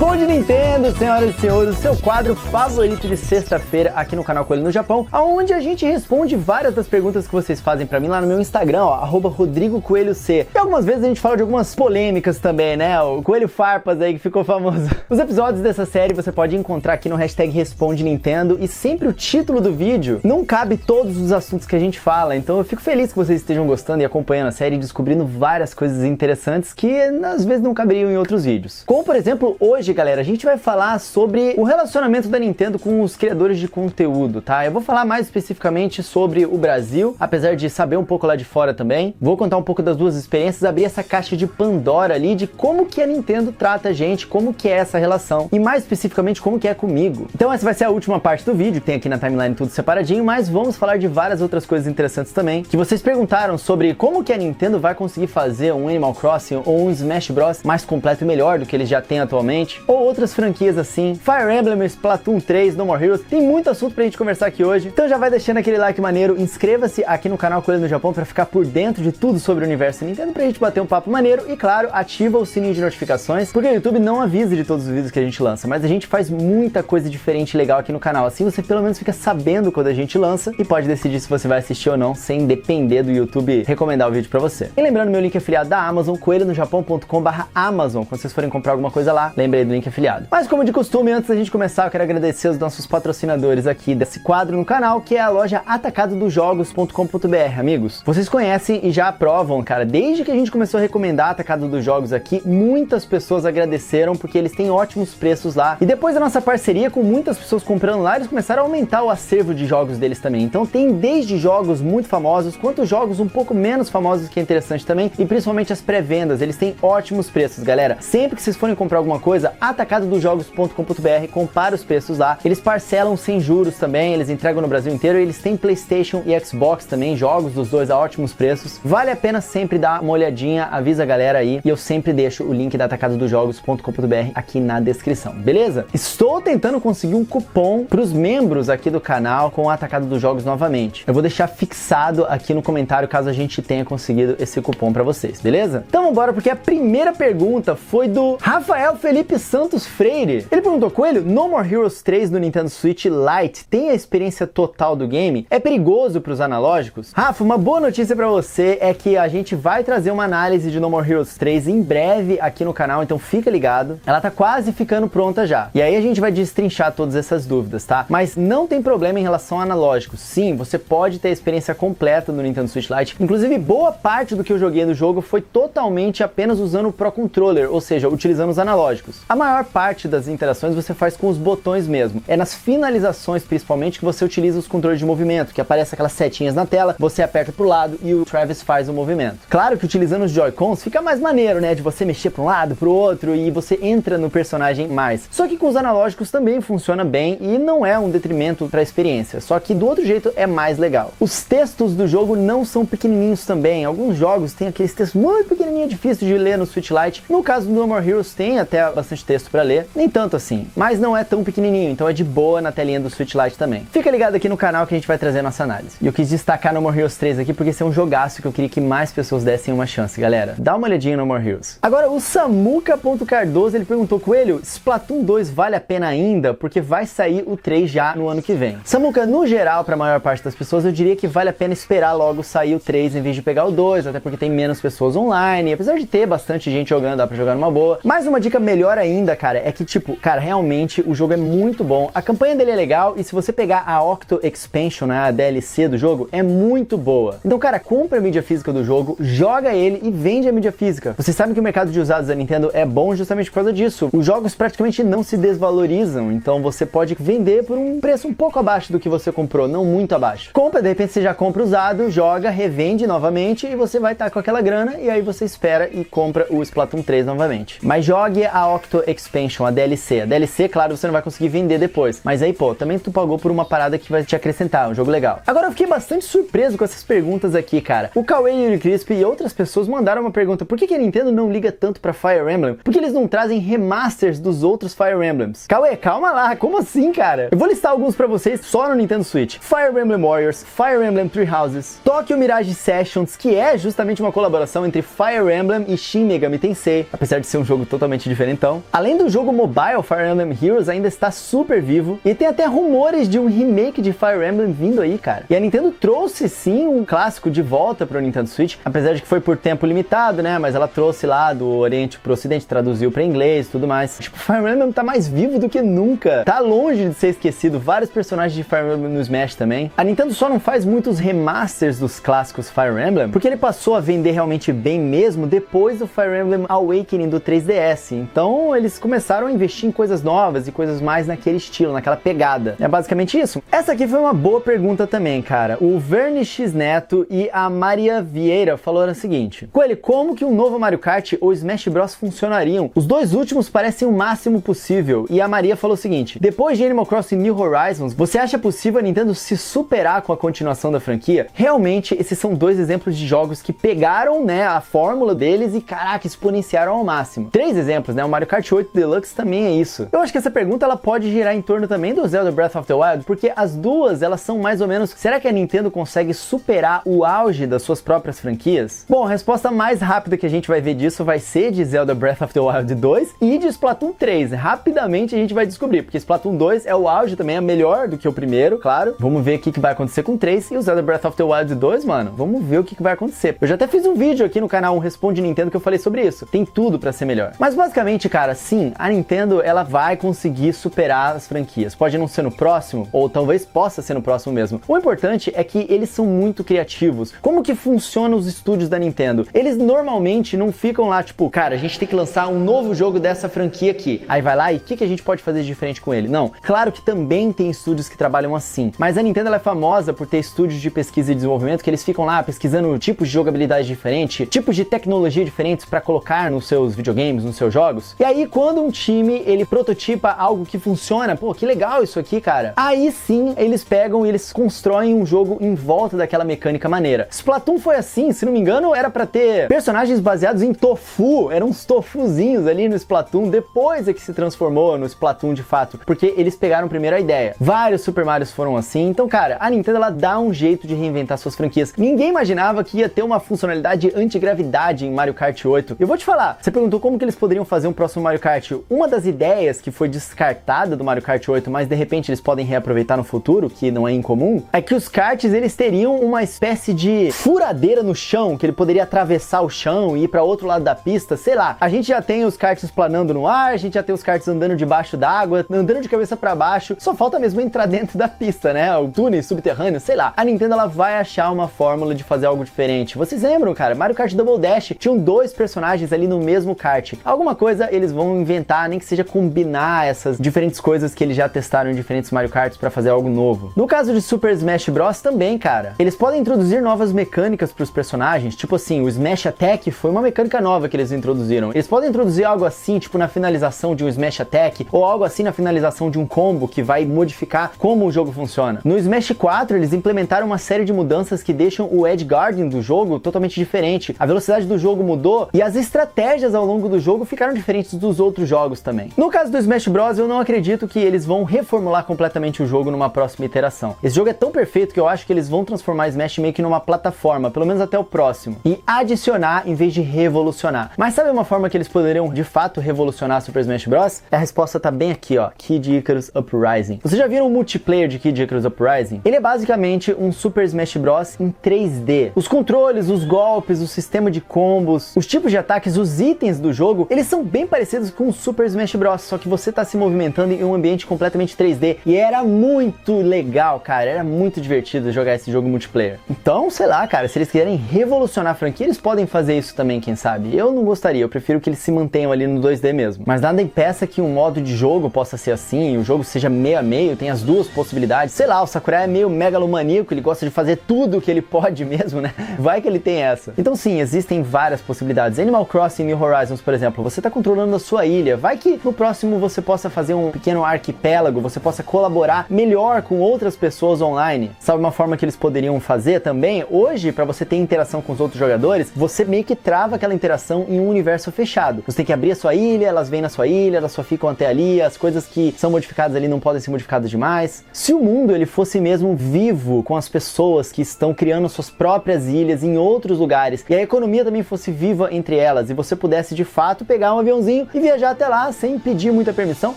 Responde Nintendo, senhoras e senhores, o seu quadro favorito de sexta-feira aqui no canal Coelho no Japão, onde a gente responde várias das perguntas que vocês fazem pra mim lá no meu Instagram, ó, @RodrigoCoelhoC. E algumas vezes a gente fala de algumas polêmicas também, né? O Coelho Farpas aí que ficou famoso. Os episódios dessa série você pode encontrar aqui no hashtag Responde Nintendo, e sempre o título do vídeo não cabe todos os assuntos que a gente fala, então eu fico feliz que vocês estejam gostando e acompanhando a série e descobrindo várias coisas interessantes que às vezes não caberiam em outros vídeos. Como por exemplo, hoje galera, a gente vai falar sobre o relacionamento da Nintendo com os criadores de conteúdo, tá? Eu vou falar mais especificamente sobre o Brasil, apesar de saber um pouco lá de fora também. Vou contar um pouco das duas experiências, abrir essa caixa de Pandora ali, de como que a Nintendo trata a gente, como que é essa relação, e mais especificamente como que é comigo. Então essa vai ser a última parte do vídeo, tem aqui na timeline tudo separadinho, mas vamos falar de várias outras coisas interessantes também, que vocês perguntaram sobre como que a Nintendo vai conseguir fazer um Animal Crossing ou um Smash Bros mais completo e melhor do que eles já têm atualmente, ou outras franquias assim, Fire Emblem, Splatoon 3, No More Heroes. Tem muito assunto pra gente conversar aqui hoje, então já vai deixando aquele like maneiro, inscreva-se aqui no canal Coelho no Japão pra ficar por dentro de tudo sobre o universo Nintendo, pra gente bater um papo maneiro, e claro, ativa o sininho de notificações, porque o YouTube não avisa de todos os vídeos que a gente lança, mas a gente faz muita coisa diferente e legal aqui no canal, assim você pelo menos fica sabendo quando a gente lança e pode decidir se você vai assistir ou não, sem depender do YouTube recomendar o vídeo pra você. E lembrando, meu link afiliado da Amazon, coelhonojapão.com/Amazon, quando vocês forem comprar alguma coisa lá, lembrei do link afiliado. Mas como de costume, antes da gente começar, eu quero agradecer os nossos patrocinadores aqui desse quadro no canal, que é a loja atacadodosjogos.com.br, amigos. Vocês conhecem e já aprovam, cara, desde que a gente começou a recomendar a Atacado dos Jogos aqui, muitas pessoas agradeceram porque eles têm ótimos preços lá. E depois da nossa parceria com muitas pessoas comprando lá, eles começaram a aumentar o acervo de jogos deles também. Então tem desde jogos muito famosos, quanto jogos um pouco menos famosos, que é interessante também, e principalmente as pré-vendas, eles têm ótimos preços, galera. Sempre que vocês forem comprar alguma coisa, atacadodosjogos.com.br, compara os preços lá. Eles parcelam sem juros também, eles entregam no Brasil inteiro, e eles têm PlayStation e Xbox também, jogos dos dois a ótimos preços. Vale a pena sempre dar uma olhadinha, avisa a galera aí, e eu sempre deixo o link da atacadodosjogos.com.br aqui na descrição, beleza? Estou tentando conseguir um cupom para os membros aqui do canal com o Atacado dos Jogos novamente. Eu vou deixar fixado aqui no comentário caso a gente tenha conseguido esse cupom para vocês, beleza? Então vambora, porque a primeira pergunta foi do Rafael Felipe Santos Freire. Ele perguntou: Coelho, No More Heroes 3 no Nintendo Switch Lite tem a experiência total do game? É perigoso para os analógicos? Rafa, uma boa notícia para você é que a gente vai trazer uma análise de No More Heroes 3 em breve aqui no canal, então fica ligado. Ela tá quase ficando pronta já. E aí a gente vai destrinchar todas essas dúvidas, tá? Mas não tem problema em relação a analógicos. Sim, você pode ter a experiência completa no Nintendo Switch Lite. Inclusive, boa parte do que eu joguei no jogo foi totalmente apenas usando o Pro Controller, ou seja, utilizando os analógicos. A maior parte das interações você faz com os botões mesmo. É nas finalizações, principalmente, que você utiliza os controles de movimento, que aparece aquelas setinhas na tela, você aperta pro lado e o Travis faz o movimento. Claro que utilizando os Joy-Cons fica mais maneiro, né? De você mexer para um lado, pro outro, e você entra no personagem mais. Só que com os analógicos também funciona bem e não é um detrimento para a experiência. Só que do outro jeito é mais legal. Os textos do jogo não são pequenininhos também. Alguns jogos têm aqueles textos muito pequenininhos, difíceis de ler no Switch Lite. No caso do No More Heroes tem até bastante texto para ler, nem tanto assim, mas não é tão pequenininho, então é de boa na telinha do Switch Lite também. Fica ligado aqui no canal que a gente vai trazer a nossa análise. E eu quis destacar No More Heroes 3 aqui porque esse é um jogaço que eu queria que mais pessoas dessem uma chance, galera. Dá uma olhadinha no No More Heroes. Agora o Samuca.cardoso, ele perguntou: Coelho, Splatoon 2 vale a pena ainda? Porque vai sair o 3 já no ano que vem. Samuca, no geral, para a maior parte das pessoas, eu diria que vale a pena esperar logo sair o 3 em vez de pegar o 2, até porque tem menos pessoas online, apesar de ter bastante gente jogando, dá pra jogar numa boa. Mas uma dica melhor ainda, cara, é que tipo, cara, realmente o jogo é muito bom, a campanha dele é legal, e se você pegar a Octo Expansion, né, a DLC do jogo, é muito boa. Então, cara, compra a mídia física do jogo, joga ele e vende a mídia física. Vocês sabem que o mercado de usados da Nintendo é bom justamente por causa disso. Os jogos praticamente não se desvalorizam, então você pode vender por um preço um pouco abaixo do que você comprou, não muito abaixo. Compra, de repente você já compra usado, joga, revende novamente e você vai estar com aquela grana, e aí você espera e compra o Splatoon 3 novamente. Mas jogue a Octo Expansion, a DLC. A DLC, claro, você não vai conseguir vender depois, mas aí, pô, também tu pagou por uma parada que vai te acrescentar, um jogo legal. Agora eu fiquei bastante surpreso com essas perguntas aqui, cara. O Cauê Yuri Crisp e outras pessoas mandaram uma pergunta: por que a Nintendo não liga tanto pra Fire Emblem? Por que eles não trazem remasters dos outros Fire Emblems? Cauê, calma lá, como assim, cara? Eu vou listar alguns pra vocês só no Nintendo Switch. Fire Emblem Warriors, Fire Emblem Three Houses, Tokyo Mirage Sessions, que é justamente uma colaboração entre Fire Emblem e Shin Megami Tensei, apesar de ser um jogo totalmente diferentão. Além do jogo mobile, Fire Emblem Heroes ainda está super vivo e tem até rumores de um remake de Fire Emblem vindo aí, cara. E a Nintendo trouxe sim um clássico de volta para o Nintendo Switch, apesar de que foi por tempo limitado, né? Mas ela trouxe lá do Oriente pro Ocidente, traduziu para inglês e tudo mais. Tipo, Fire Emblem tá mais vivo do que nunca. Tá longe de ser esquecido. Vários personagens de Fire Emblem no Smash também. A Nintendo só não faz muitos remasters dos clássicos Fire Emblem, porque ele passou a vender realmente bem mesmo depois do Fire Emblem Awakening do 3DS. Então eles começaram a investir em coisas novas e coisas mais naquele estilo, naquela pegada. É basicamente isso. Essa aqui foi uma boa pergunta também, cara. O Verne X Neto e a Maria Vieira falaram o seguinte: Coelho, como que um novo Mario Kart ou Smash Bros funcionariam? Os dois últimos parecem o máximo possível. E a Maria falou o seguinte: depois de Animal Crossing New Horizons, você acha possível a Nintendo se superar com a continuação da franquia? Realmente, esses são dois exemplos de jogos que pegaram, né, a fórmula deles e, caraca, exponenciaram ao máximo. 3 exemplos, né? O Mario Kart 8 Deluxe também é isso. Eu acho que essa pergunta ela pode girar em torno também do Zelda Breath of the Wild, porque as duas, elas são mais ou menos, será que a Nintendo consegue superar o auge das suas próprias franquias? Bom, a resposta mais rápida que a gente vai ver disso vai ser de Zelda Breath of the Wild 2 e de Splatoon 3. Rapidamente a gente vai descobrir, porque Splatoon 2 é o auge também, é melhor do que o primeiro, claro. Vamos ver o que vai acontecer com o 3 e o Zelda Breath of the Wild 2, mano, vamos ver o que vai acontecer. Eu já até fiz um vídeo aqui no canal Responde Nintendo que eu falei sobre isso. Tem tudo pra ser melhor. Mas basicamente, cara, sim, a Nintendo, ela vai conseguir superar as franquias. Pode não ser no próximo, ou talvez possa ser no próximo mesmo. O importante é que eles são muito criativos. Como que funcionam os estúdios da Nintendo? Eles normalmente não ficam lá, tipo, cara, a gente tem que lançar um novo jogo dessa franquia aqui. Aí vai lá e o que a gente pode fazer de diferente com ele? Não. Claro que também tem estúdios que trabalham assim. Mas a Nintendo ela é famosa por ter estúdios de pesquisa e desenvolvimento que eles ficam lá pesquisando tipos de jogabilidade diferente, tipos de tecnologia diferentes para colocar nos seus videogames, nos seus jogos. E aí, quando um time, ele prototipa algo que funciona, pô, que legal isso aqui, cara. Aí sim, eles pegam e eles constroem um jogo em volta daquela mecânica maneira. Splatoon foi assim, se não me engano, era pra ter personagens baseados em tofu, eram uns tofuzinhos ali no Splatoon, depois é que se transformou no Splatoon de fato, porque eles pegaram primeiro a ideia. Vários Super Marios foram assim, então, cara, a Nintendo, ela dá um jeito de reinventar suas franquias. Ninguém imaginava que ia ter uma funcionalidade antigravidade em Mario Kart 8. Eu vou te falar, você perguntou como que eles poderiam fazer um próximo Mario Kart. Uma das ideias que foi descartada do Mario Kart 8, mas de repente eles podem reaproveitar no futuro, que não é incomum, é que os karts, eles teriam uma espécie de furadeira no chão, que ele poderia atravessar o chão e ir para outro lado da pista, sei lá. A gente já tem os karts planando no ar, a gente já tem os karts andando debaixo d'água, andando de cabeça para baixo, só falta mesmo entrar dentro da pista, né? O túnel subterrâneo, sei lá. A Nintendo, ela vai achar uma fórmula de fazer algo diferente. Vocês lembram, cara? Mario Kart Double Dash, tinham 2 personagens ali no mesmo kart. Alguma coisa eles vão inventar, nem que seja combinar essas diferentes coisas que eles já testaram em diferentes Mario Karts para fazer algo novo. No caso de Super Smash Bros também, cara, eles podem introduzir novas mecânicas para os personagens, tipo assim, o Smash Attack foi uma mecânica nova que eles introduziram. Eles podem introduzir algo assim, tipo na finalização de um Smash Attack, ou algo assim na finalização de um combo que vai modificar como o jogo funciona. No Smash 4, eles implementaram uma série de mudanças que deixam o edge guarding do jogo totalmente diferente. A velocidade do jogo mudou e as estratégias ao longo do jogo ficaram diferentes dos outros jogos também. No caso do Smash Bros, eu não acredito que eles vão reformular completamente o jogo numa próxima iteração. Esse jogo é tão perfeito que eu acho que eles vão transformar Smash meio que numa plataforma, pelo menos até o próximo, e adicionar em vez de revolucionar. Mas sabe uma forma que eles poderiam de fato revolucionar Super Smash Bros? A resposta tá bem aqui, ó, Kid Icarus Uprising. Vocês já viram o multiplayer de Kid Icarus Uprising? Ele é basicamente um Super Smash Bros em 3D. Os controles, os golpes, o sistema de combos, os tipos de ataques, os itens do jogo, eles são bem parecidos com o Super Smash Bros, só que você tá se movimentando em um ambiente completamente 3D, e era muito legal, cara, era muito divertido jogar esse jogo multiplayer. Então, sei lá, cara, se eles quiserem revolucionar a franquia, eles podem fazer isso também, quem sabe. Eu não gostaria, eu prefiro que eles se mantenham ali no 2D mesmo. Mas nada impeça que um modo de jogo possa ser assim, o jogo seja meio a meio, tem as duas possibilidades. Sei lá, o Sakurai é meio megalomaníaco, ele gosta de fazer tudo que ele pode mesmo, né? Vai que ele tem essa. Então sim, existem várias possibilidades. Animal Crossing New Horizons, por exemplo, você tá controlando a sua ilha. Vai que no próximo você possa fazer um pequeno arquipélago, você possa colaborar melhor com outras pessoas online. Sabe uma forma que eles poderiam fazer também? Hoje, para você ter interação com os outros jogadores, você meio que trava aquela interação em um universo fechado. Você tem que abrir a sua ilha, elas vêm na sua ilha, elas só ficam até ali, as coisas que são modificadas ali não podem ser modificadas demais. Se o mundo ele fosse mesmo vivo com as pessoas que estão criando suas próprias ilhas em outros lugares, e a economia também fosse viva entre elas, e você pudesse de fato pegar um aviãozinho e e viajar até lá sem pedir muita permissão.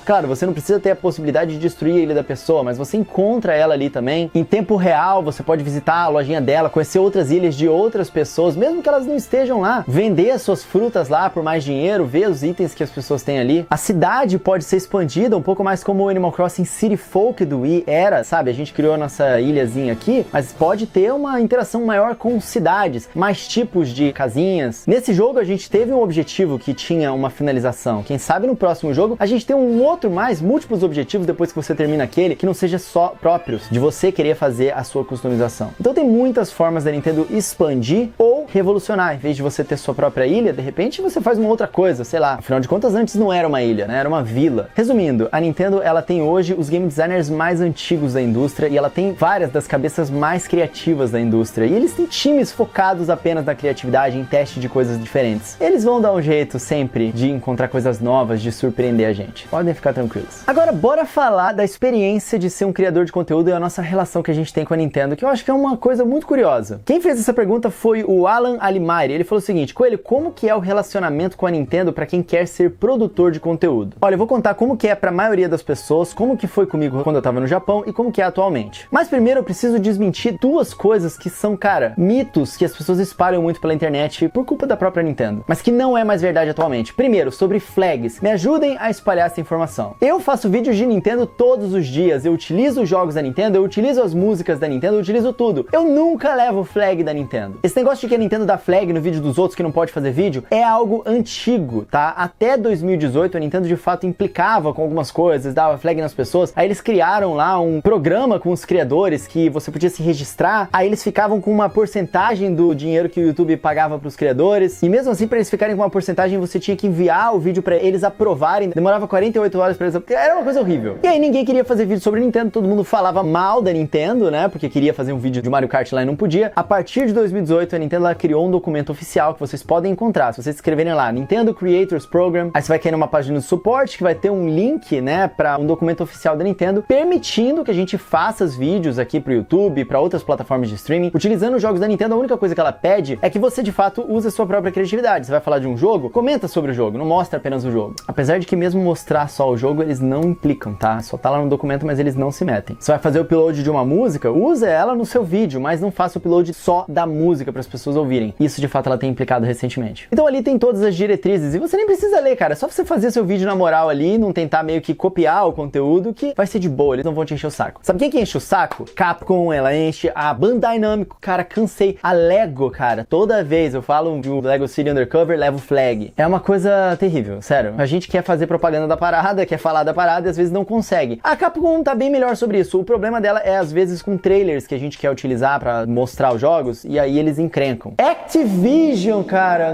Claro, você não precisa ter a possibilidade de destruir a ilha da pessoa, mas você encontra ela ali também. Em tempo real, você pode visitar a lojinha dela, conhecer outras ilhas de outras pessoas, mesmo que elas não estejam lá, vender as suas frutas lá por mais dinheiro, ver os itens que as pessoas têm ali. A cidade pode ser expandida um pouco mais como o Animal Crossing City Folk do Wii era, sabe? A gente criou a nossa ilhazinha aqui, mas pode ter uma interação maior com cidades, mais tipos de casinhas. Nesse jogo a gente teve um objetivo que tinha uma finalização. Quem sabe no próximo jogo a gente tem um outro mais, múltiplos objetivos depois que você termina aquele, que não seja só próprios, de você querer fazer a sua customização. Então tem muitas formas da Nintendo expandir ou revolucionar. Em vez de você ter sua própria ilha, de repente você faz uma outra coisa, sei lá. Afinal de contas, antes não era uma ilha, né? Era uma vila. Resumindo, a Nintendo, ela tem hoje os game designers mais antigos da indústria e ela tem várias das cabeças mais criativas da indústria. E eles têm times focados apenas na criatividade, em teste de coisas diferentes. Eles vão dar um jeito sempre de encontrar coisas novas, de surpreender a gente. Podem ficar tranquilos. Agora, bora falar da experiência de ser um criador de conteúdo e a nossa relação que a gente tem com a Nintendo, que eu acho que é uma coisa muito curiosa. Quem fez essa pergunta foi o Alan Alimaire. Ele falou o seguinte: Coelho, como que é o relacionamento com a Nintendo para quem quer ser produtor de conteúdo? Olha, eu vou contar como que é para a maioria das pessoas, como que foi comigo quando eu tava no Japão e como que é atualmente. Mas primeiro eu preciso desmentir duas coisas que são, cara, mitos que as pessoas espalham muito pela internet por culpa da própria Nintendo, mas que não é mais verdade atualmente. Primeiro, sobre flags. Me ajudem a espalhar essa informação. Eu faço vídeos de Nintendo todos os dias, eu utilizo os jogos da Nintendo, eu utilizo as músicas da Nintendo, eu utilizo tudo. Eu nunca levo flag da Nintendo. Esse negócio de que a Nintendo dá flag no vídeo dos outros que não pode fazer vídeo é algo antigo, tá? Até 2018 a Nintendo de fato implicava com algumas coisas, dava flag nas pessoas. Aí eles criaram lá um programa com os criadores que você podia se registrar, aí eles ficavam com uma porcentagem do dinheiro que o YouTube pagava para os criadores, e mesmo assim, para eles ficarem com uma porcentagem, você tinha que enviar o vídeo para eles aprovarem, demorava 48 horas para eles, era uma coisa horrível. E aí ninguém queria fazer vídeo sobre Nintendo, todo mundo falava mal da Nintendo, né, porque queria fazer um vídeo de Mario Kart lá e não podia. A partir de 2018, a Nintendo ela criou um documento oficial que vocês podem encontrar, se vocês escreverem lá, Nintendo Creators Program, aí você vai cair numa página de suporte, que vai ter um link, né, para um documento oficial da Nintendo, permitindo que a gente faça os vídeos aqui pro YouTube, para outras plataformas de streaming, utilizando os jogos da Nintendo. A única coisa que ela pede é que você de fato use a sua própria criatividade. Você vai falar de um jogo, comenta sobre o jogo, não mostra apenas o jogo. Apesar de que mesmo mostrar só o jogo, eles não implicam, tá? Só tá lá no documento, mas eles não se metem. Você vai fazer o upload de uma música, use ela no seu vídeo, mas não faça o upload só da música para as pessoas ouvirem. Isso de fato ela tem implicado recentemente. Então ali tem todas as diretrizes e você nem precisa ler, cara. É só você fazer seu vídeo na moral ali, não tentar meio que copiar o conteúdo, que vai ser de boa, eles não vão te encher o saco. Sabe quem que enche o saco? Capcom, ela enche, a Bandai Namco, cara, cansei. A Lego, cara, toda vez eu falo de um Lego City Undercover, levo flag. É uma coisa terrível, sério. A gente quer fazer propaganda da parada, quer falar da parada e às vezes não consegue. A Capcom tá bem melhor sobre isso. O problema dela é às vezes com trailers que a gente quer utilizar pra mostrar os jogos e aí eles encrencam. Activision, cara,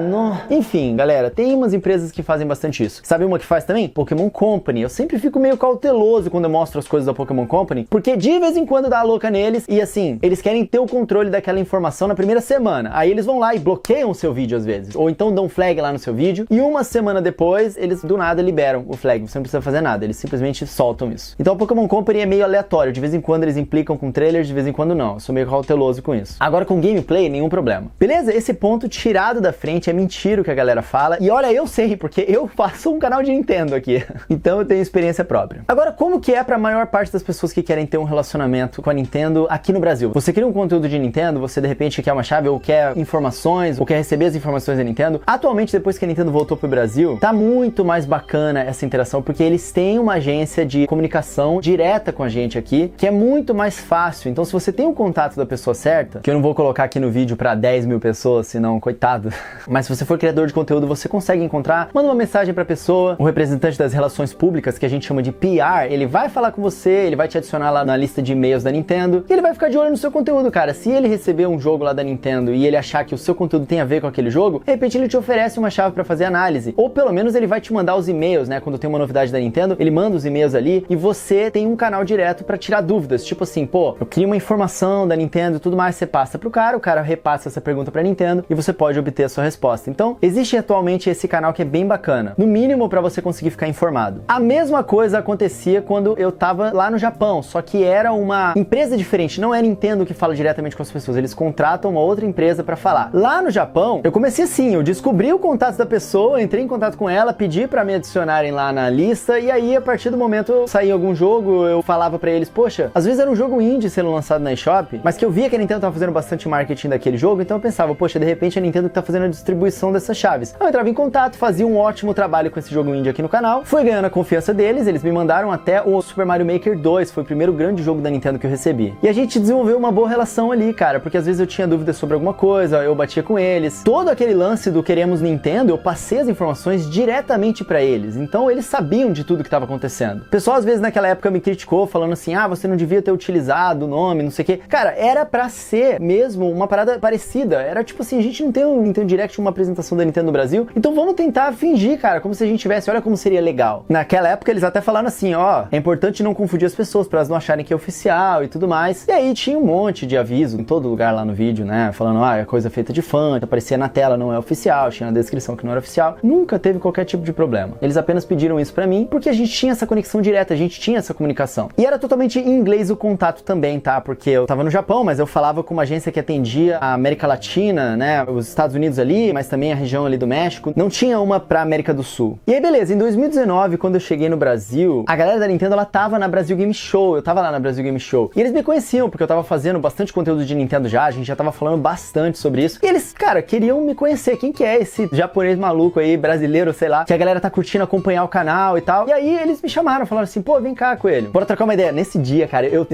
enfim, galera, tem umas empresas que fazem bastante isso. Sabe uma que faz também? Pokémon Company. Eu sempre fico meio cauteloso quando eu mostro as coisas da Pokémon Company, porque de vez em quando dá a louca neles e assim, eles querem ter o controle daquela informação na primeira semana. Aí eles vão lá e bloqueiam o seu vídeo às vezes, ou então dão flag lá no seu vídeo e uma semana depois eles do nada liberam o flag. Você não precisa fazer nada, eles simplesmente soltam isso. Então a Pokémon Company é meio aleatório, de vez em quando eles implicam com trailers, de vez em quando não. Eu sou meio cauteloso com isso. Agora com gameplay, nenhum problema. Beleza? Esse ponto tirado da frente é mentira o que a galera fala. E olha, eu sei, porque eu faço um canal de Nintendo aqui. Então eu tenho experiência própria. Agora, como que é pra maior parte das pessoas que querem ter um relacionamento com a Nintendo aqui no Brasil? Você cria um conteúdo de Nintendo, você de repente quer uma chave ou quer informações, ou quer receber as informações da Nintendo. Atualmente, depois que a Nintendo voltou pro Brasil, tá muito mais bacana essa interação, porque eles têm uma agência de comunicação direta com a gente aqui, que é muito mais fácil. Então, se você tem um contato da pessoa certa, que eu não vou colocar aqui no vídeo pra 10 mil pessoas, senão, coitado. Mas se você for criador de conteúdo, você consegue encontrar, manda uma mensagem pra pessoa, o representante das relações públicas, que a gente chama de PR, ele vai falar com você, ele vai te adicionar lá na lista de e-mails da Nintendo, e ele vai ficar de olho no seu conteúdo, cara. Se ele receber um jogo lá da Nintendo e ele achar que o seu conteúdo tem a ver com aquele jogo, de repente ele te oferece uma chave pra fazer análise, ou pelo menos ele vai te mandar os e-mails, né? Quando tem uma novidade da Nintendo, ele manda os e-mails ali e você tem um canal direto pra tirar dúvidas, tipo assim, pô, eu queria uma informação da Nintendo e tudo mais, você passa pro cara, o cara repassa essa pergunta pra Nintendo e você pode obter a sua resposta. Então, existe atualmente esse canal que é bem bacana, no mínimo pra você conseguir ficar informado. A mesma coisa acontecia quando eu tava lá no Japão, só que era uma empresa diferente, não é a Nintendo que fala diretamente com as pessoas, eles contratam uma outra empresa pra falar. Lá no Japão, eu comecei assim, eu descobri o contato da pessoa, entrei em contato com com ela, pedi pra me adicionarem lá na lista, e aí a partir do momento saía algum jogo, eu falava pra eles, poxa, às vezes era um jogo indie sendo lançado na eShop, mas que eu via que a Nintendo tava fazendo bastante marketing daquele jogo, então eu pensava, poxa, de repente a Nintendo que tá fazendo a distribuição dessas chaves. Eu entrava em contato, fazia um ótimo trabalho com esse jogo indie aqui no canal, fui ganhando a confiança deles, eles me mandaram até o Super Mario Maker 2, foi o primeiro grande jogo da Nintendo que eu recebi. E a gente desenvolveu uma boa relação ali, cara, porque às vezes eu tinha dúvidas sobre alguma coisa, eu batia com eles. Todo aquele lance do queremos Nintendo, eu passei as informações diretamente pra eles, então eles sabiam de tudo que estava acontecendo. O pessoal às vezes naquela época me criticou, falando assim, ah, você não devia ter utilizado o nome, não sei o quê. Cara, era pra ser mesmo uma parada parecida, era tipo assim, a gente não tem um Nintendo Direct, uma apresentação da Nintendo no Brasil, então vamos tentar fingir, cara, como se a gente tivesse, olha como seria legal. Naquela época eles até falaram assim, ó, é importante não confundir as pessoas pra elas não acharem que é oficial e tudo mais. E aí tinha um monte de aviso em todo lugar lá no vídeo, né, falando, ah, é coisa feita de fã, aparecia na tela, não é oficial, tinha na descrição que não era oficial. Nunca teve qualquer tipo de problema. Eles apenas pediram isso pra mim porque a gente tinha essa conexão direta, a gente tinha essa comunicação. E era totalmente em inglês o contato também, tá? Porque eu tava no Japão, mas eu falava com uma agência que atendia a América Latina, né, os Estados Unidos ali, mas também a região ali do México. Não tinha uma pra América do Sul. E aí, beleza, em 2019, quando eu cheguei no Brasil, a galera da Nintendo, ela tava na Brasil Game Show, eu tava lá na Brasil Game Show. E eles me conheciam, porque eu tava fazendo bastante conteúdo de Nintendo já, a gente já tava falando bastante sobre isso. E eles, cara, queriam me conhecer. Quem que é esse japonês maluco aí, brasileiro, sei lá, que a galera tá curtindo acompanhar o canal e tal. E aí eles me chamaram, falaram assim, pô, vem cá, Coelho, bora trocar uma ideia. Nesse dia, cara, eu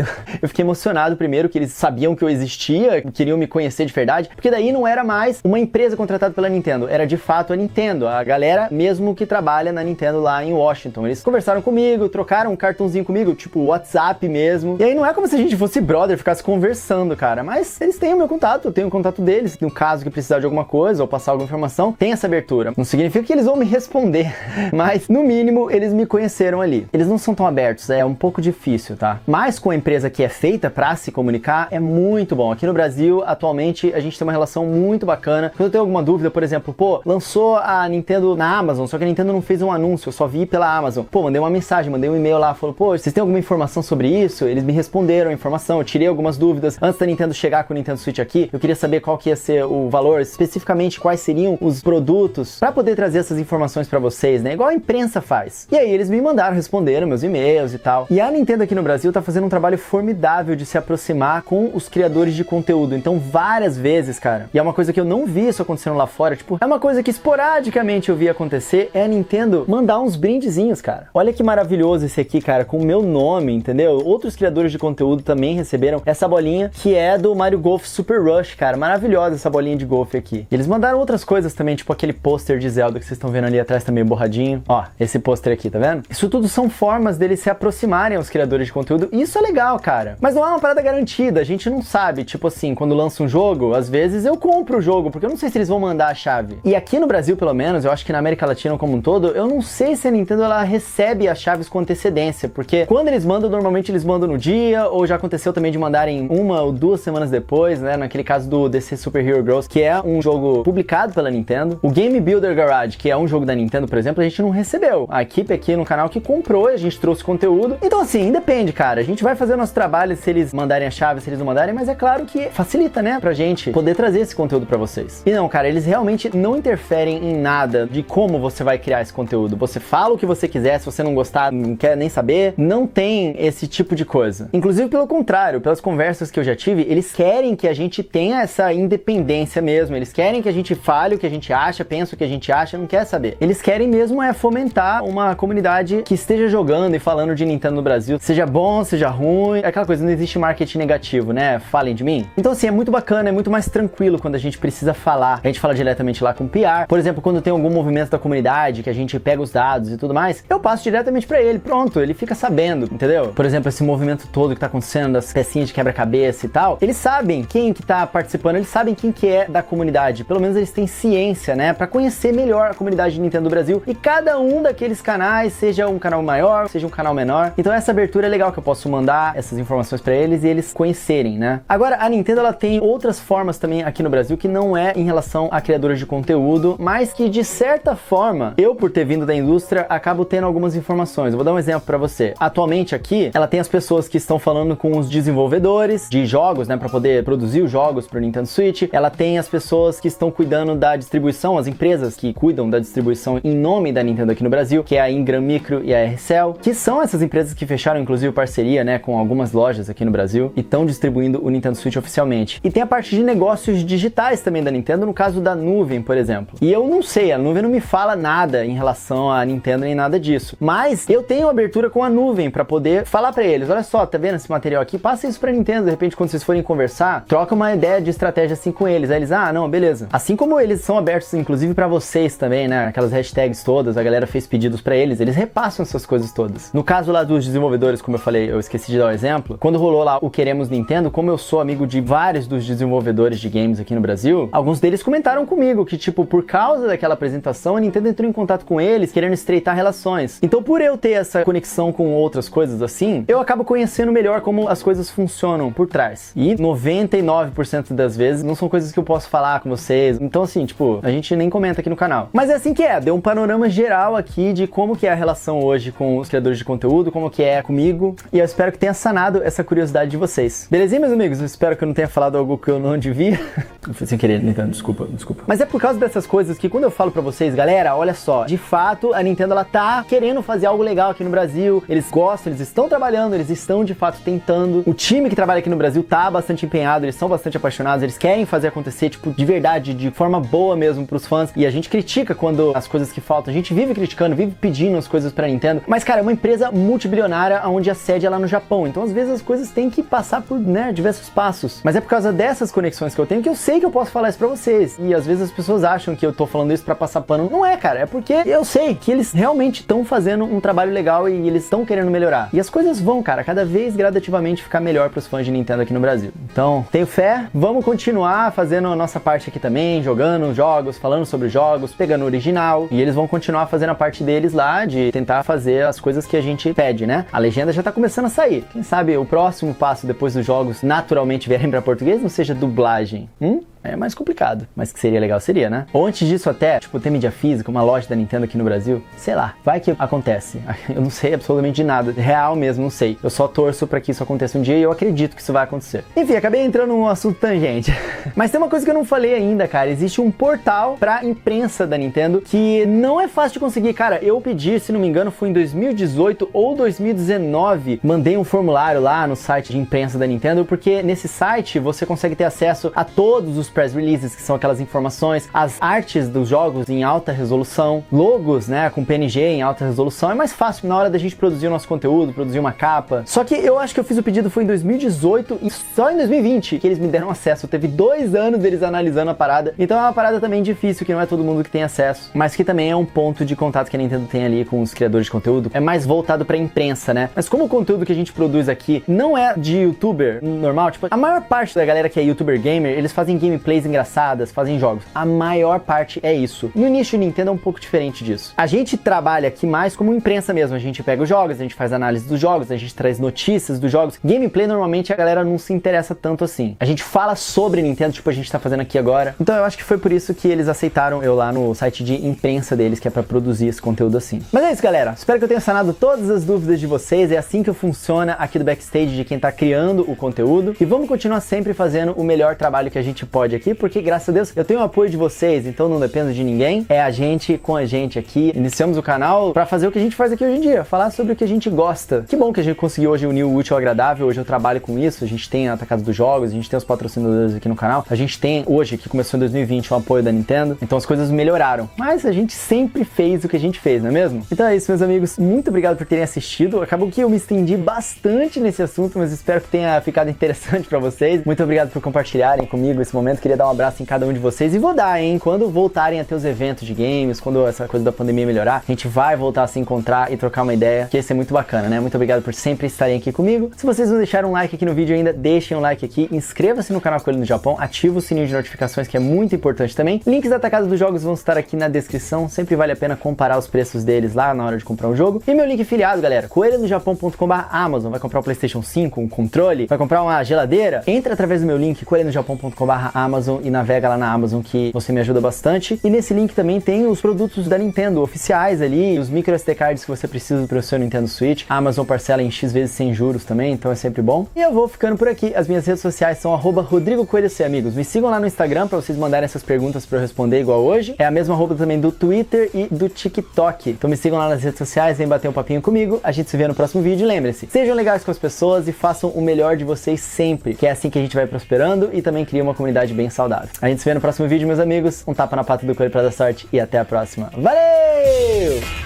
fiquei emocionado primeiro que eles sabiam que eu existia, queriam me conhecer de verdade, porque daí não era mais uma empresa contratada pela Nintendo, era de fato a Nintendo, a galera mesmo que trabalha na Nintendo lá em Washington. Eles conversaram comigo, trocaram um cartãozinho comigo, tipo WhatsApp mesmo. E aí não é como se a gente fosse brother, ficasse conversando, cara, mas eles têm o meu contato, eu tenho o contato deles. No caso que precisar de alguma coisa ou passar alguma informação, tem essa abertura. Não significa que eles vão me responder, mas no mínimo eles me conheceram ali. Eles não são tão abertos, é um pouco difícil, tá? Mas com a empresa que é feita pra se comunicar, é muito bom. Aqui no Brasil, atualmente, a gente tem uma relação muito bacana. Quando eu tenho alguma dúvida, por exemplo, pô, lançou a Nintendo na Amazon, só que a Nintendo não fez um anúncio, eu só vi pela Amazon. Pô, mandei uma mensagem, mandei um e-mail lá, falou, pô, vocês têm alguma informação sobre isso? Eles me responderam a informação, eu tirei algumas dúvidas. Antes da Nintendo chegar com o Nintendo Switch aqui, eu queria saber qual que ia ser o valor, especificamente quais seriam os produtos, pra poder trazer essas informações pra vocês, né? Igual a imprensa faz. E aí eles me mandaram, responderam meus e-mails e tal. E a Nintendo aqui no Brasil tá fazendo um trabalho formidável de se aproximar com os criadores de conteúdo. Então, várias vezes, cara, e é uma coisa que eu não vi isso acontecendo lá fora, tipo, é uma coisa que esporadicamente eu vi acontecer, é a Nintendo mandar uns brindezinhos, cara. Olha que maravilhoso esse aqui, cara, com o meu nome, entendeu? Outros criadores de conteúdo também receberam essa bolinha, que é do Mario Golf Super Rush, cara. Maravilhosa essa bolinha de golfe aqui. E eles mandaram outras coisas também, tipo aquele pôster de Zelda que vocês estão vendo ali atrás também borradinho. Ó, esse pôster aqui, tá vendo? Isso tudo são formas deles se aproximarem aos criadores de conteúdo. E isso é legal, cara. Mas não é uma parada garantida, a gente não sabe. Tipo assim, quando lança um jogo, às vezes eu compro o jogo, porque eu não sei se eles vão mandar a chave. E aqui no Brasil, pelo menos, eu acho que na América Latina como um todo, eu não sei se a Nintendo, ela recebe as chaves com antecedência, porque quando eles mandam, normalmente eles mandam no dia, ou já aconteceu também de mandarem 1 ou 2 semanas depois, né? Naquele caso do DC Super Hero Girls, que é um jogo publicado pela Nintendo. O Game Builder Garage, que é um jogo da Nintendo, por exemplo, a gente não recebeu. A equipe aqui no canal que comprou, a gente trouxe conteúdo. Então assim, depende, cara. A gente vai fazer o nosso trabalho se eles mandarem a chave, se eles não mandarem, mas é claro que facilita, né? Pra gente poder trazer esse conteúdo pra vocês. E não, cara, eles realmente não interferem em nada de como você vai criar esse conteúdo. Você fala o que você quiser, se você não gostar, não quer nem saber, não tem esse tipo de coisa. Inclusive, pelo contrário, pelas conversas que eu já tive, eles querem que a gente tenha essa independência mesmo. Eles querem que a gente fale o que a gente acha, pensa o que a gente acha, não quer saber. Eles querem mesmo fomentar uma comunidade que esteja jogando e falando de Nintendo no Brasil, seja bom, seja ruim, é aquela coisa, não existe marketing negativo, né? Falem de mim. Então assim, é muito bacana, é muito mais tranquilo quando a gente precisa falar. A gente fala diretamente lá com o PR. Por exemplo, quando tem algum movimento da comunidade, que a gente pega os dados e tudo mais, eu passo diretamente pra ele, pronto, ele fica sabendo, entendeu? Por exemplo, esse movimento todo que tá acontecendo, das pecinhas de quebra-cabeça e tal, eles sabem quem que tá participando, eles sabem quem que é da comunidade, pelo menos eles têm ciência, né, pra conhecer melhor a comunidade de Nintendo do Brasil, e cada um daqueles canais, seja um canal maior, seja um canal menor, então essa abertura é legal que eu posso mandar essas informações pra eles e eles conhecerem, né. Agora, a Nintendo, ela tem outras formas também aqui no Brasil que não é em relação a criadores de conteúdo, mas que de certa forma, eu por ter vindo da indústria, acabo tendo algumas informações. Eu vou dar um exemplo pra você. Atualmente aqui, ela tem as pessoas que estão falando com os desenvolvedores de jogos, né, pra poder produzir os jogos pro Nintendo Switch. Ela tem as pessoas que estão cuidando da distribuição, as empresas que cuidam da distribuição distribuição em nome da Nintendo aqui no Brasil, que é a Ingram Micro e a RCell, que são essas empresas que fecharam inclusive parceria, né, com algumas lojas aqui no Brasil e estão distribuindo o Nintendo Switch oficialmente. E tem a parte de negócios digitais também da Nintendo, no caso da nuvem, por exemplo. E eu não sei, a nuvem não me fala nada em relação à Nintendo nem nada disso, mas eu tenho abertura com a nuvem para poder falar para eles, olha só, tá vendo esse material aqui? Passa isso pra Nintendo, de repente quando vocês forem conversar, troca uma ideia de estratégia assim com eles. Aí eles, ah, não, beleza. Assim como eles são abertos inclusive para vocês também, né, aquelas hashtags todas, a galera fez pedidos para eles repassam essas coisas todas. No caso lá dos desenvolvedores, como eu falei, eu esqueci de dar um exemplo, quando rolou lá o Queremos Nintendo, como eu sou amigo de vários dos desenvolvedores de games aqui no Brasil, alguns deles comentaram comigo que, tipo, por causa daquela apresentação, a Nintendo entrou em contato com eles, querendo estreitar relações. Então, por eu ter essa conexão com outras coisas assim, eu acabo conhecendo melhor como as coisas funcionam por trás. E 99% das vezes não são coisas que eu posso falar com vocês. Então, assim, tipo, a gente nem comenta aqui no canal. Mas é assim que é, deu um panorama geral aqui de como que é a relação hoje com os criadores de conteúdo, como que é comigo, e eu espero que tenha sanado essa curiosidade de vocês. Belezinha, meus amigos? Eu espero que eu não tenha falado algo que eu não devia. Foi sem querer, Nintendo, desculpa. Mas é por causa dessas coisas que quando eu falo pra vocês, galera, olha só, de fato, a Nintendo, ela tá querendo fazer algo legal aqui no Brasil, eles gostam, eles estão trabalhando, eles estão de fato tentando. O time que trabalha aqui no Brasil tá bastante empenhado, eles são bastante apaixonados, eles querem fazer acontecer, tipo, de verdade, de forma boa mesmo pros fãs, e a gente critica quando as coisas que faltam, a gente vive criticando, vive pedindo as coisas pra Nintendo, mas cara, é uma empresa multibilionária onde a sede é lá no Japão, então às vezes as coisas têm que passar por, né, diversos passos, mas é por causa dessas conexões que eu tenho que eu sei que eu posso falar isso pra vocês, e às vezes as pessoas acham que eu tô falando isso pra passar pano, não é, cara, é porque eu sei que eles realmente estão fazendo um trabalho legal e eles estão querendo melhorar, e as coisas vão, cara, cada vez gradativamente ficar melhor pros fãs de Nintendo aqui no Brasil. Então, tenho fé, vamos continuar fazendo a nossa parte aqui também, jogando jogos, falando sobre jogos, pegando o original, e eles vão continuar fazendo a parte deles lá, de tentar fazer as coisas que a gente pede, né? A legenda já tá começando a sair. Quem sabe o próximo passo depois dos jogos naturalmente vierem pra português não seja dublagem. É mais complicado, mas que seria legal, seria, né? Ou antes disso até, tipo, ter mídia física, uma loja da Nintendo aqui no Brasil, sei lá, vai que acontece. Eu não sei absolutamente de nada, real mesmo, não sei. Eu só torço pra que isso aconteça um dia e eu acredito que isso vai acontecer. Enfim, acabei entrando num assunto tangente. Mas tem uma coisa que eu não falei ainda, cara, existe um portal pra imprensa da Nintendo que não é fácil de conseguir, cara. Eu pedi, se não me engano, foi em 2018 ou 2019, mandei um formulário lá no site de imprensa da Nintendo, porque nesse site você consegue ter acesso a todos os press releases, que são aquelas informações, as artes dos jogos em alta resolução, logos, né, com PNG em alta resolução. É mais fácil na hora da gente produzir o nosso conteúdo, produzir uma capa. Só que eu acho que eu fiz o pedido foi em 2018 e só em 2020 que eles me deram acesso. Teve 2 anos deles analisando a parada. Então é uma parada também difícil, que não é todo mundo que tem acesso, mas que também é um ponto de contato que a Nintendo tem ali com os criadores de conteúdo. É mais voltado pra imprensa, né? Mas como o conteúdo que a gente produz aqui não é de youtuber normal, tipo, a maior parte da galera que é youtuber gamer, eles fazem gameplays engraçadas, fazem jogos. A maior parte é isso. No nicho Nintendo é um pouco diferente disso. A gente trabalha aqui mais como imprensa mesmo. A gente pega os jogos, a gente faz análise dos jogos, a gente traz notícias dos jogos. Gameplay, normalmente, a galera não se interessa tanto assim. A gente fala sobre Nintendo, tipo a gente tá fazendo aqui agora. Então eu acho que foi por isso que eles aceitaram eu lá no site de imprensa deles, que é pra produzir esse conteúdo assim. Mas é isso, galera. Espero que eu tenha sanado todas as dúvidas de vocês. É assim que funciona aqui do backstage de quem tá criando o conteúdo. E vamos continuar sempre fazendo o melhor trabalho que a gente pode aqui, porque graças a Deus eu tenho o apoio de vocês, então não dependo de ninguém. É a gente com a gente aqui. Iniciamos o canal pra fazer o que a gente faz aqui hoje em dia, falar sobre o que a gente gosta. Que bom que a gente conseguiu hoje unir o útil ao agradável. Hoje eu trabalho com isso, a gente tem a Atacado dos Jogos, a gente tem os patrocinadores aqui no canal, a gente tem hoje, que começou em 2020, o apoio da Nintendo, então as coisas melhoraram. Mas a gente sempre fez o que a gente fez, não é mesmo? Então é isso, meus amigos, muito obrigado por terem assistido. Acabou que eu me estendi bastante nesse assunto, mas espero que tenha ficado interessante pra vocês. Muito obrigado por compartilharem comigo esse momento. Queria dar um abraço em cada um de vocês e vou dar, hein? Quando voltarem a ter os eventos de games, quando essa coisa da pandemia melhorar, a gente vai voltar a se encontrar e trocar uma ideia, que ia ser muito bacana, né? Muito obrigado por sempre estarem aqui comigo. Se vocês não deixaram um like aqui no vídeo ainda, deixem um like aqui, inscreva-se no canal Coelho no Japão, ativa o sininho de notificações, que é muito importante também. Links da Atacado dos Jogos vão estar aqui na descrição, sempre vale a pena comparar os preços deles lá na hora de comprar um jogo. E meu link afiliado, galera, coelhonojapão.com/Amazon, vai comprar um PlayStation 5, um controle, vai comprar uma geladeira, entra através do meu link coelhonojapão.com/Amazon Amazon e navega lá na Amazon, que você me ajuda bastante. E nesse link também tem os produtos da Nintendo oficiais ali, os micro SD cards que você precisa para o seu Nintendo Switch. A Amazon parcela em X vezes sem juros também, então é sempre bom. E eu vou ficando por aqui. As minhas redes sociais são @RodrigoCoelhoC, amigos. Me sigam lá no Instagram para vocês mandarem essas perguntas para eu responder igual hoje. É a mesma arroba também do Twitter e do TikTok. Então me sigam lá nas redes sociais, vem bater um papinho comigo. A gente se vê no próximo vídeo. E lembre-se, sejam legais com as pessoas e façam o melhor de vocês sempre, que é assim que a gente vai prosperando e também cria uma comunidade bem saudável. A gente se vê no próximo vídeo, meus amigos. Um tapa na pata do coelho para dar sorte e até a próxima. Valeu!